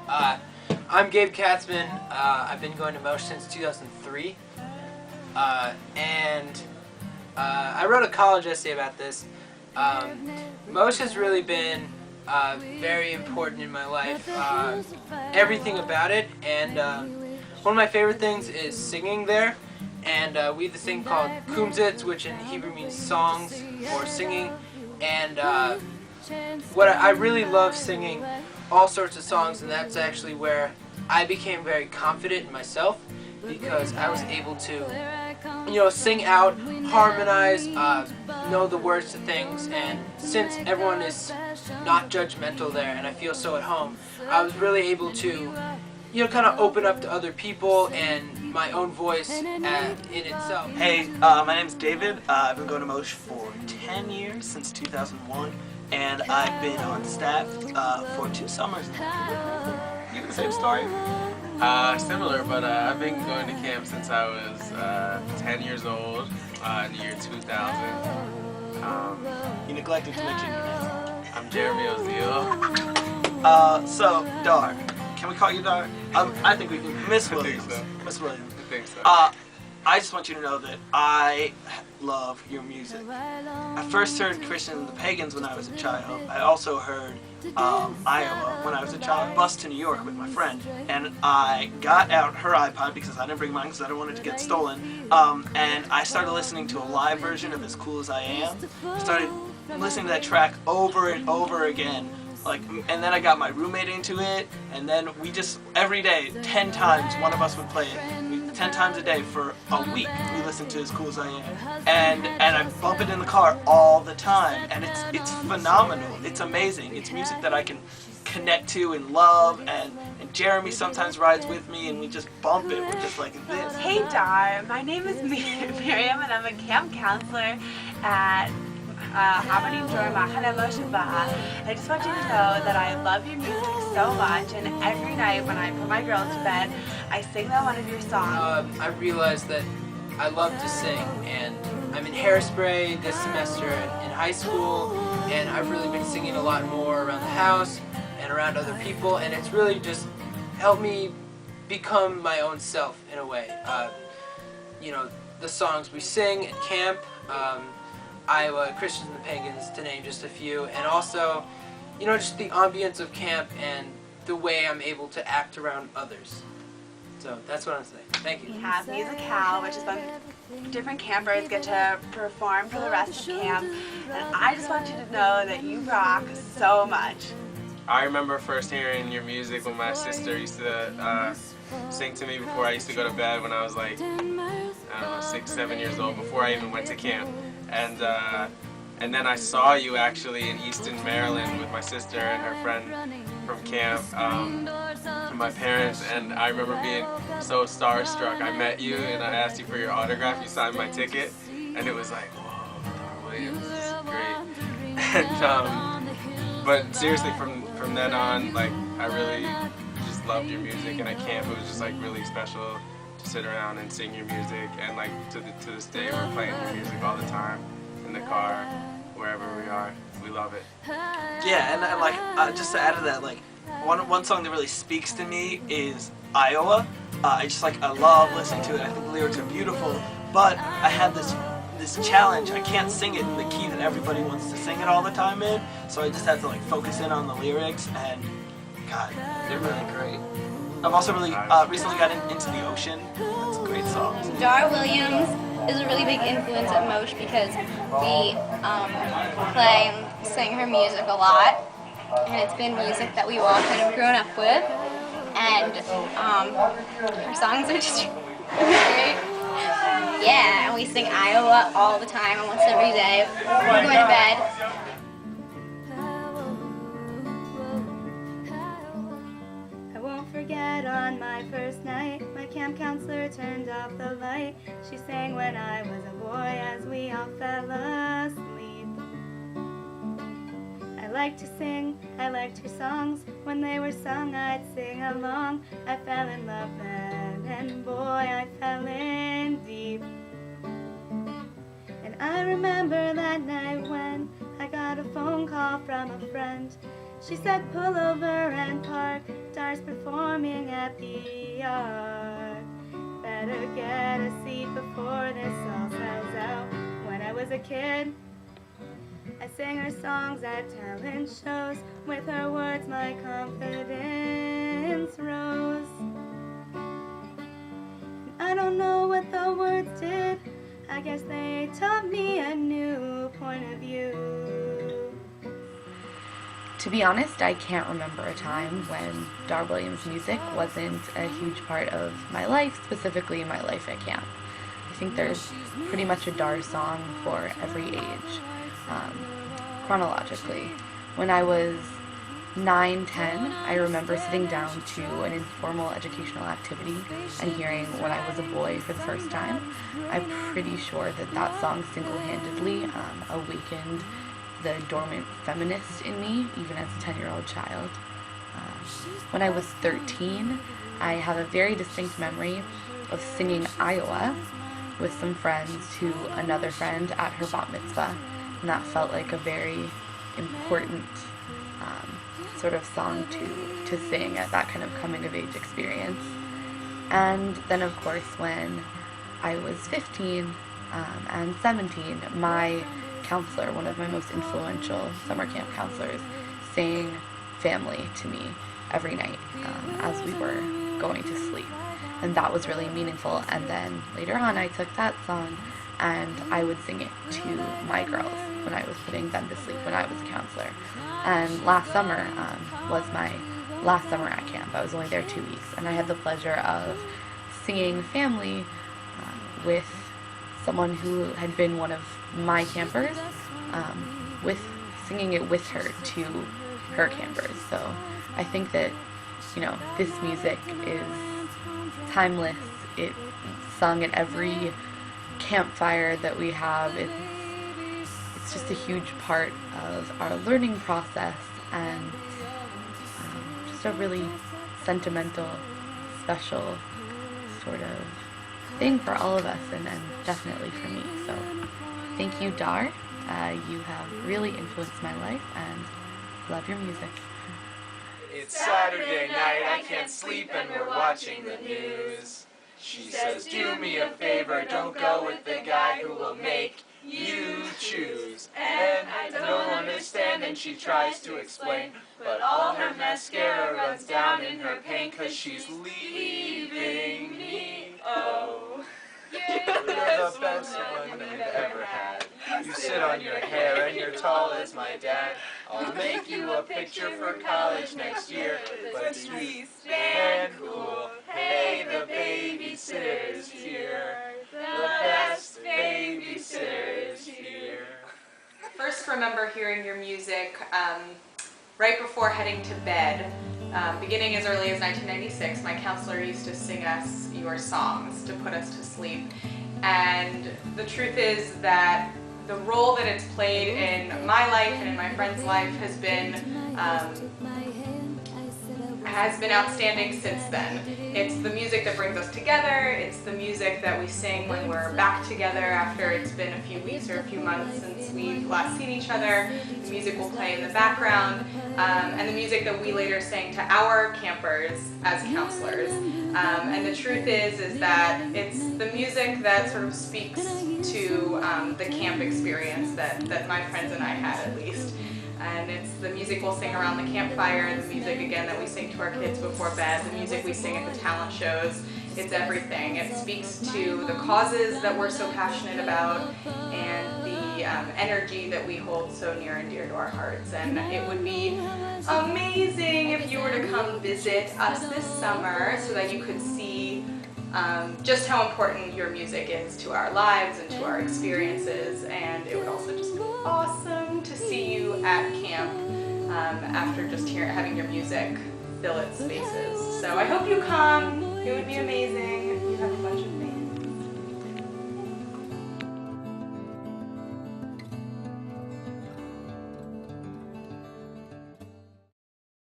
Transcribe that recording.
I'm Gabe Katzman. I've been going to Mosh since 2003. And I wrote a college essay about this. Mosh has really been very important in my life. Everything about it. And one of my favorite things is singing there. And we have this thing called kumzitz, which in Hebrew means songs or singing. And what I really love singing all sorts of songs, and that's actually where I became very confident in myself, because I was able to, sing out, harmonize, know the words to things, and since everyone is not judgmental there, and I feel so at home, I was really able to, kind of open up to other people and my own voice in itself. Hey, my name's David. I've been going to Mosh for 10 years, since 2001. And I've been on staff for 2 summers now. You have the same story? Similar, but I've been going to camp since I was 10 years old, in the year 2000. You neglected to mention your name. I'm Jeremy O'Zeal. So, Dar. Can we call you Dar? I think we can. Miss Williams. I think so. Miss Williams. I think so. I just want you to know that I love your music. I first heard Christian and the Pagans when I was a child. I also heard Iowa when I was a child. I bused to New York with my friend, and I got out her iPod because I didn't bring mine because I didn't want it to get stolen. And I started listening to a live version of As Cool as I Am. I started listening to that track over and over again. And then I got my roommate into it, and then we just, every day, 10 times, one of us would play it. 10 times a day for a week, we listened to As Cool as I Am. And I bump it in the car all the time, and it's phenomenal. It's amazing. It's music that I can connect to and love, and Jeremy sometimes rides with me, and we just bump it. We're just like this. Hey Dar, my name is Miriam, and I'm a camp counselor at Habonim Dror Camp Moshava. I just want you to know that I love your music so much, and every night when I put my girls to bed, I sing them one of your songs. I realized that I love to sing, and I'm in hairspray this semester in high school, and I've really been singing a lot more around the house and around other people, and it's really just helped me become my own self in a way. The songs we sing at camp, Iowa, Christians and the Pagans, to name just a few, and also, just the ambience of camp and the way I'm able to act around others. So that's what I'm saying. Thank you. We have Musical, which is when different campers get to perform for the rest of camp, and I just want you to know that you rock so much. I remember first hearing your music when my sister used to sing to me before I used to go to bed when I was like, 6, 7 years old, before I even went to camp. And then I saw you actually in Easton, Maryland with my sister and her friend from camp, and my parents, and I remember being so starstruck. I met you and I asked you for your autograph, you signed my ticket, and it was like, whoa, Dar Williams, this is great. And, but seriously, from then on, I really just loved your music, and at camp it was just really special to sit around and sing your music, and to this day we're playing your music all the time, in the car, wherever we are. We love it. Yeah, and just to add to that, one song that really speaks to me is Iowa. I love listening to it. I think the lyrics are beautiful, but I have this challenge. I can't sing it in the key that everybody wants to sing it all the time in, so I just have to focus in on the lyrics, and God, they're really great. I've also really recently got into The Ocean. That's a great song. Dar Williams is a really big influence at Mosh because we play and sing her music a lot, and it's been music that we've all kind of grown up with, and her songs are just great. Yeah, and we sing Iowa all the time, almost every day before going to bed. On my first night, my camp counselor turned off the light. She sang when I was a boy as we all fell asleep. I liked to sing, I liked her songs. When they were sung, I'd sing along. I fell in love then, and boy, I fell in deep. And I remember that night when I got a phone call from a friend. She said pull over and park, Dar's performing at the Ark. Better get a seat before this all sells out. When I was a kid, I sang her songs at talent shows. With her words my confidence rose. I don't know what the words did, I guess they taught me a new point of view. To be honest, I can't remember a time when Dar Williams music wasn't a huge part of my life, specifically my life at camp. I think there's pretty much a Dar song for every age, chronologically. When I was 9, 10, I remember sitting down to an informal educational activity and hearing When I Was a Boy for the first time. I'm pretty sure that that song single-handedly awakened the dormant feminist in me, even as a 10-year-old child. When I was 13, I have a very distinct memory of singing Iowa with some friends to another friend at her bat mitzvah, and that felt like a very important sort of song to sing at that kind of coming-of-age experience. And then, of course, when I was 15 and 17, my counselor, one of my most influential summer camp counselors, sang Family to me every night as we were going to sleep. And that was really meaningful. And then later on, I took that song and I would sing it to my girls when I was putting them to sleep when I was a counselor. And last summer was my last summer at camp. I was only there 2 weeks, and I had the pleasure of singing Family with someone who had been one of my campers, singing it with her to her campers. So I think that, this music is timeless. It's sung at every campfire that we have. It's just a huge part of our learning process, and just a really sentimental, special sort of thing for all of us, and definitely for me. So thank you, Dar. You have really influenced my life, and love your music. It's Saturday night, I can't sleep, and we're watching the news. She says, do me a favor, don't go with the guy who will make you choose. And I don't understand, and she tries to explain, but all her mascara runs down in her pain, 'cause she's leaving me. Oh, you're the best one we've ever had. You sit on your hair and you're tall as my dad. I'll make you a picture for college next year, but please stand cool. Hey, the babysitter's here. The best babysitter's here. First remember hearing your music right before heading to bed. Beginning as early as 1996, my counselor used to sing us your songs to put us to sleep. And the truth is that the role that it's played in my life and in my friend's life has been outstanding since then. It's the music that brings us together. It's the music that we sing when we're back together after it's been a few weeks or a few months since we've last seen each other. The music will play in the background, and the music that we later sang to our campers as counselors. And the truth is that it's the music that sort of speaks to the camp experience that my friends and I had, at least. And it's the music we'll sing around the campfire, the music, again, that we sing to our kids before bed, the music we sing at the talent shows. It's everything. It speaks to the causes that we're so passionate about and the energy that we hold so near and dear to our hearts. And it would be amazing if you were to come visit us this summer so that you could see just how important your music is to our lives and to our experiences. And it would also just be awesome to see you at camp after just having your music fill its spaces. So I hope you come. It would be amazing.